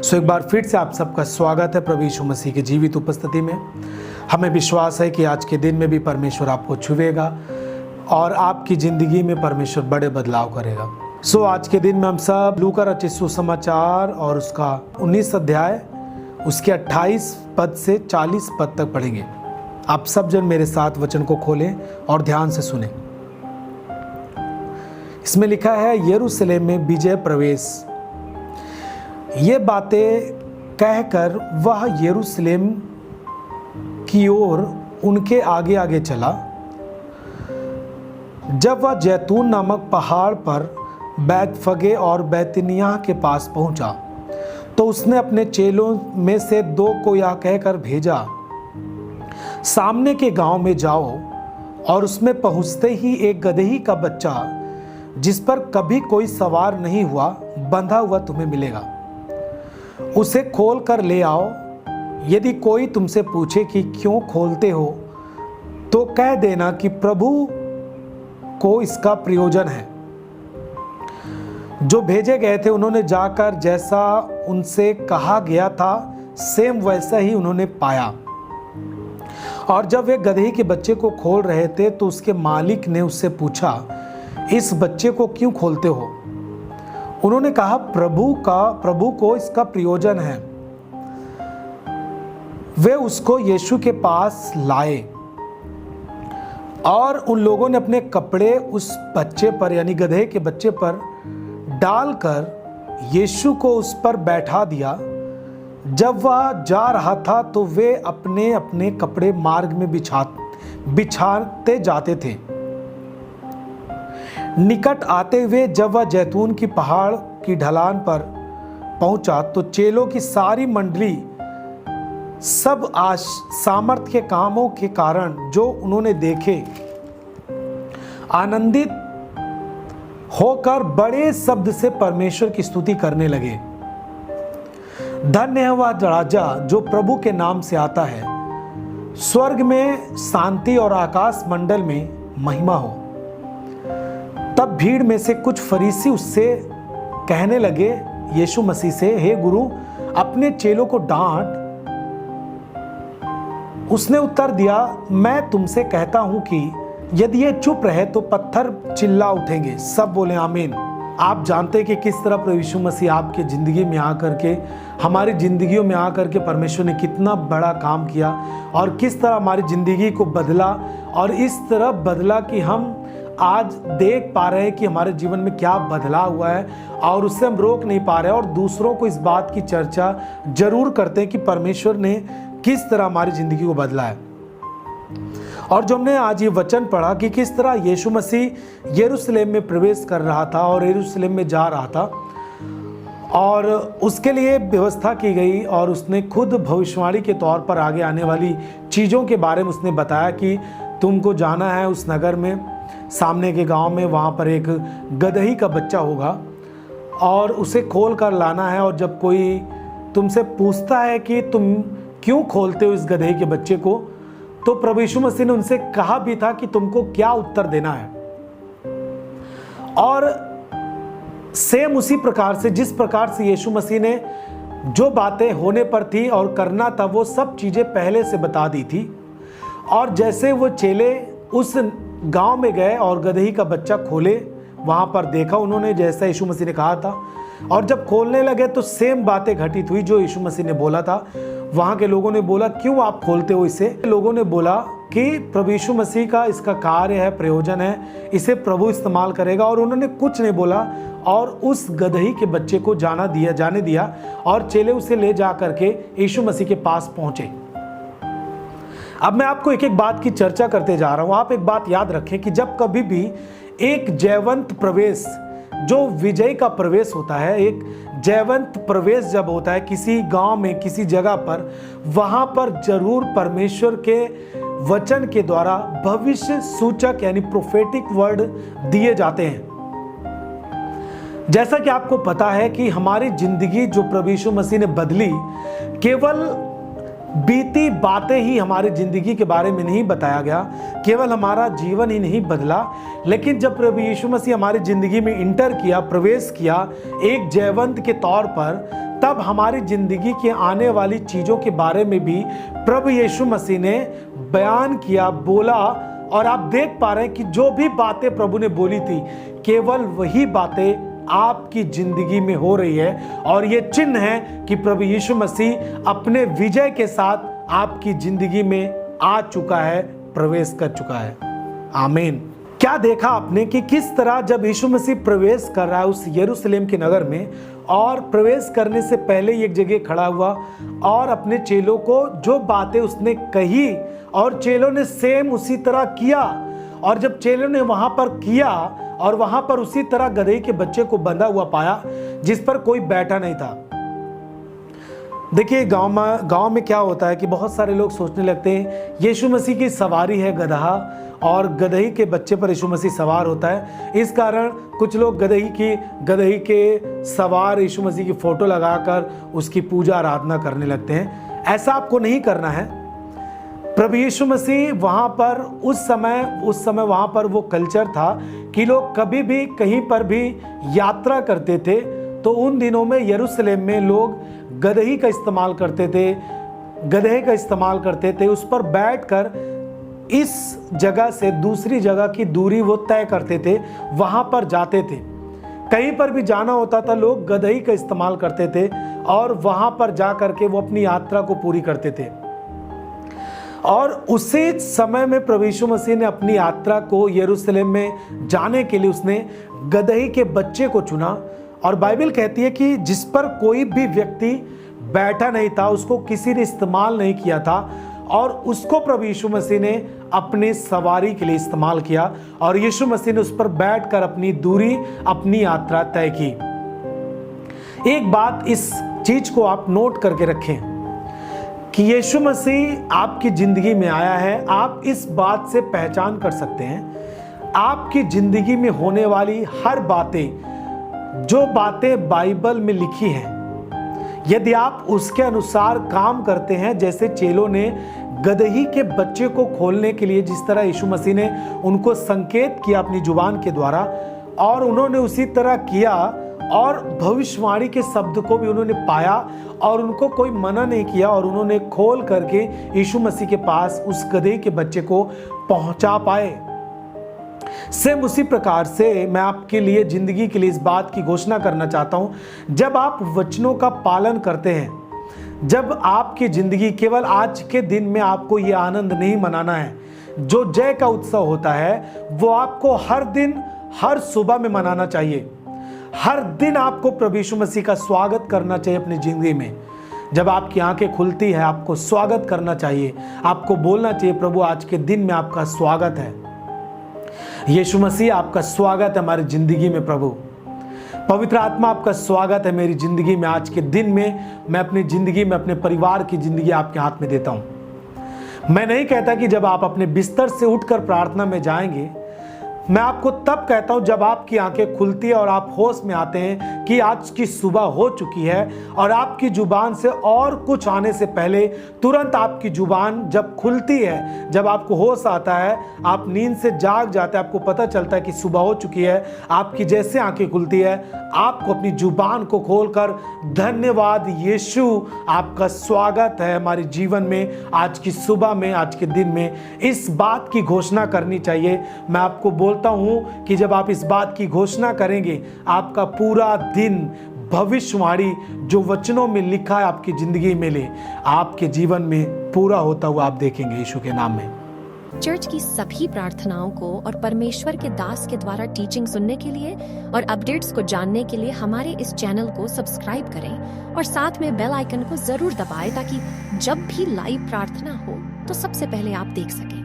एक बार फिर से आप सबका स्वागत है प्रभु यीशु मसीह की जीवित उपस्थिति में। हमें विश्वास है कि आज के दिन में भी परमेश्वर आपको छुएगा और आपकी ज़िंदगी में परमेश्वर बड़े बदलाव करेगा। आज के दिन में हम सब लूका रचित सुसमाचार और उसका 19 अध्याय उसके 28 पद से 40 पद तक पढ़ेंगे। आप सब जन मेरे साथ वचन को खोलें और ध्यान से सुने। इसमें लिखा है, यरूशलेम में विजय प्रवेश। ये बातें कहकर वह यरूशलेम की ओर उनके आगे आगे चला। जब वह जैतून नामक पहाड़ पर बैतफगे और बैतनिय्याह के पास पहुंचा तो उसने अपने चेलों में से 2 को यह कहकर भेजा, सामने के गांव में जाओ और उसमें पहुंचते ही एक गदही का बच्चा जिस पर कभी कोई सवार नहीं हुआ बंधा हुआ तुम्हें मिलेगा। उसे खोल कर ले आओ। यदि कोई तुमसे पूछे कि क्यों खोलते हो तो कह देना कि प्रभु को इसका प्रयोजन है। जो भेजे गए थे उन्होंने जाकर जैसा उनसे कहा गया था सेम वैसा ही उन्होंने पाया। और जब वे गदही के बच्चे को खोल रहे थे तो उसके मालिक ने उससे पूछा, इस बच्चे को क्यों खोलते हो? उन्होंने कहा, प्रभु को इसका प्रयोजन है। वे उसको यीशु के पास लाए और उन लोगों ने अपने कपड़े उस बच्चे पर यानी गधे के बच्चे पर डालकर यीशु को उस पर बैठा दिया। जब वह जा रहा था तो वे अपने अपने कपड़े मार्ग में बिछाते जाते थे। निकट आते हुए जब वह जैतून की पहाड़ की ढलान पर पहुंचा तो चेलों की सारी मंडली सब सामर्थ के कामों के कारण जो उन्होंने देखे आनंदित होकर बड़े शब्द से परमेश्वर की स्तुति करने लगे। धन्य है वह राजा जो प्रभु के नाम से आता है। स्वर्ग में शांति और आकाश मंडल में महिमा हो। तब भीड़ में से कुछ फरीसी उससे कहने लगे यीशु मसीह से, हे गुरु, अपने चेलों को डांट। उसने उत्तर दिया, मैं तुमसे कहता हूं कि यदि ये चुप रहे तो पत्थर चिल्ला उठेंगे। सब बोले आमीन। आप जानते हैं कि किस तरह प्रभु यीशु मसीह आपके ज़िंदगी में आकर के हमारी ज़िंदगियों में आकर के परमेश्वर ने कितना बड़ा काम किया और किस तरह हमारी ज़िंदगी को बदला और इस तरह बदला कि हम आज देख पा रहे हैं कि हमारे जीवन में क्या बदलाव हुआ है और उससे हम रोक नहीं पा रहे हैं और दूसरों को इस बात की चर्चा जरूर करते हैं कि परमेश्वर ने किस तरह हमारी ज़िंदगी को बदला है। और जो हमने आज ये वचन पढ़ा कि किस तरह यीशु मसीह यरूशलेम में प्रवेश कर रहा था और यरूशलेम में जा रहा था और उसके लिए व्यवस्था की गई और उसने खुद भविष्यवाणी के तौर पर आगे आने वाली चीज़ों के बारे में उसने बताया कि तुमको जाना है उस नगर में, सामने के गांव में, वहाँ पर एक गदही का बच्चा होगा और उसे खोल कर लाना है। और जब कोई तुमसे पूछता है कि तुम क्यों खोलते हो इस गदही के बच्चे को, तो प्रभु यीशु मसीह ने उनसे कहा भी था कि तुमको क्या उत्तर देना है। और सेम उसी प्रकार से जिस प्रकार से यीशु मसीह ने जो बातें होने पर थी और करना था वो सब चीज़ें पहले से बता दी थी। और जैसे वो चेले उस गांव में गए और गदही का बच्चा खोले, वहां पर देखा उन्होंने जैसा यीशु मसीह ने कहा था और जब खोलने लगे तो सेम बातें घटित हुई जो यीशु मसीह ने बोला था। वहां के लोगों ने बोला, क्यों आप खोलते हो इसे? लोगों ने बोला कि प्रभु यीशु मसीह का इसका कार्य है, प्रयोजन है, इसे प्रभु इस्तेमाल करेगा। और उन्होंने कुछ नहीं बोला और उस गदही के बच्चे को जाने दिया और चेले उसे ले जा करके यीशु मसीह के पास पहुंचे। अब मैं आपको एक एक बात की चर्चा करते जा रहा हूं। आप एक बात याद रखें कि जब कभी भी एक जयवंत प्रवेश, जो विजय का प्रवेश होता है, एक जयवंत प्रवेश जब होता है किसी गांव में, किसी जगह पर, वहां पर जरूर परमेश्वर के वचन के द्वारा भविष्य सूचक यानी प्रोफेटिक वर्ड दिए जाते हैं। जैसा कि आपको पता है कि हमारी जिंदगी जो प्रभु यीशु मसीह ने बदली, केवल बीती बातें ही हमारी जिंदगी के बारे में नहीं बताया गया, केवल हमारा जीवन ही नहीं बदला, लेकिन जब प्रभु यीशु मसीह हमारी जिंदगी में इंटर किया, प्रवेश किया एक जयवंत के तौर पर, तब हमारी जिंदगी के आने वाली चीजों के बारे में भी प्रभु यीशु मसीह ने बयान किया, बोला। और आप देख पा रहे हैं कि जो भी बातें प्रभु ने बोली थी, केवल वही बातें आपकी जिंदगी में हो रही है। और ये चिन्ह है कि प्रभु यीशु मसीह अपने विजय के साथ आपकी जिंदगी में आ चुका है, प्रवेश कर चुका है। आमीन। क्या देखा आपने कि किस तरह जब यीशु मसीह प्रवेश कर रहा है उस यरूशलेम के नगर में, और प्रवेश करने से पहले एक जगह खड़ा हुआ और अपने चेलों को जो बातें उसने कही और चेलों ने सेम उसी तरह किया। और जब चेलों ने वहां पर किया और वहां पर उसी तरह गदहे के बच्चे को बंधा हुआ पाया जिस पर कोई बैठा नहीं था। देखिए गांव में क्या होता है कि बहुत सारे लोग सोचने लगते हैं यीशु मसीह की सवारी है गदहा, और गदही के बच्चे पर यीशु मसीह सवार होता है। इस कारण कुछ लोग गदही के सवार यीशु मसीह की फोटो लगाकर उसकी पूजा आराधना करने लगते हैं। ऐसा आपको नहीं करना है। प्रभु यीशु मसीह वहाँ पर उस समय वहाँ पर वो कल्चर था कि लोग कभी भी कहीं पर भी यात्रा करते थे तो उन दिनों में यरूशलेम में लोग गदही का इस्तेमाल करते थे, गधे का इस्तेमाल करते थे। उस पर बैठकर इस जगह से दूसरी जगह की दूरी वो तय करते थे, वहाँ पर जाते थे। कहीं पर भी जाना होता था लोग गदही का इस्तेमाल करते थे और वहाँ पर जा करके वो अपनी यात्रा को पूरी करते थे। और उसी समय में प्रभु यीशु मसीह ने अपनी यात्रा को यरूशलेम में जाने के लिए उसने गदही के बच्चे को चुना। और बाइबल कहती है कि जिस पर कोई भी व्यक्ति बैठा नहीं था, उसको किसी ने इस्तेमाल नहीं किया था, और उसको प्रभु यीशु मसीह ने अपने सवारी के लिए इस्तेमाल किया। और यीशु मसीह ने उस पर बैठकर अपनी दूरी, अपनी यात्रा तय की। एक बात इस चीज को आप नोट करके रखें कि यीशु मसीह आपकी जिंदगी में आया है। आप इस बात से पहचान कर सकते हैं आपकी जिंदगी में होने वाली हर बातें, जो बातें बाइबल में लिखी हैं, यदि आप उसके अनुसार काम करते हैं, जैसे चेलों ने गदही के बच्चे को खोलने के लिए जिस तरह यीशु मसीह ने उनको संकेत किया अपनी जुबान के द्वारा, और उन्होंने उसी तरह किया और भविष्यवाणी के शब्द को भी उन्होंने पाया और उनको कोई मना नहीं किया, और उन्होंने खोल करके यीशु मसीह के पास उस गदहे के बच्चे को पहुंचा पाए। सेम उसी प्रकार से मैं आपके लिए जिंदगी के लिए इस बात की घोषणा करना चाहता हूं, जब आप वचनों का पालन करते हैं, जब आपकी जिंदगी, केवल आज के दिन में आपको यह आनंद नहीं मनाना है, जो जय का उत्सव होता है वो आपको हर दिन, हर सुबह में मनाना चाहिए। हर दिन आपको प्रभु यीशु मसीह का स्वागत करना चाहिए अपनी जिंदगी में। जब आपकी आंखें खुलती है आपको स्वागत करना चाहिए, आपको बोलना चाहिए प्रभु आज के दिन में आपका स्वागत है। यीशु मसीह आपका स्वागत है हमारी जिंदगी में। प्रभु पवित्र आत्मा आपका स्वागत है मेरी जिंदगी में। आज के दिन में मैं अपनी जिंदगी में, अपने परिवार की जिंदगी आपके हाथ में देता हूं। मैं नहीं कहता कि जब आप अपने बिस्तर से उठकर प्रार्थना में जाएंगे, मैं आपको तब कहता हूं जब आपकी आंखें खुलती है और आप होश में आते हैं कि आज की सुबह हो चुकी है, और आपकी जुबान से और कुछ आने से पहले तुरंत आपकी जुबान जब खुलती है, जब आपको होश आता है, आप नींद से जाग जाते हैं, आपको पता चलता है कि सुबह हो चुकी है, आपकी जैसे आंखें खुलती है, आपको अपनी जुबान को खोलकर धन्यवाद यीशु, आपका स्वागत है हमारे जीवन में, आज की सुबह में, आज के दिन में, इस बात की घोषणा करनी चाहिए। मैं आपको बोलता हूं कि जब आप इस बात की घोषणा करेंगे, आपका पूरा दिन भविष्यवाणी जो वचनों में लिखा है आपकी जिंदगी में ले आपके जीवन में पूरा होता हुआ आप देखेंगे यीशु के नाम में। चर्च की सभी प्रार्थनाओं को और परमेश्वर के दास के द्वारा टीचिंग सुनने के लिए और अपडेट्स को जानने के लिए हमारे इस चैनल को सब्सक्राइब करें और साथ में बेल आइकन को जरूर दबाएं ताकि जब भी लाइव प्रार्थना हो तो सबसे पहले आप देख सकें।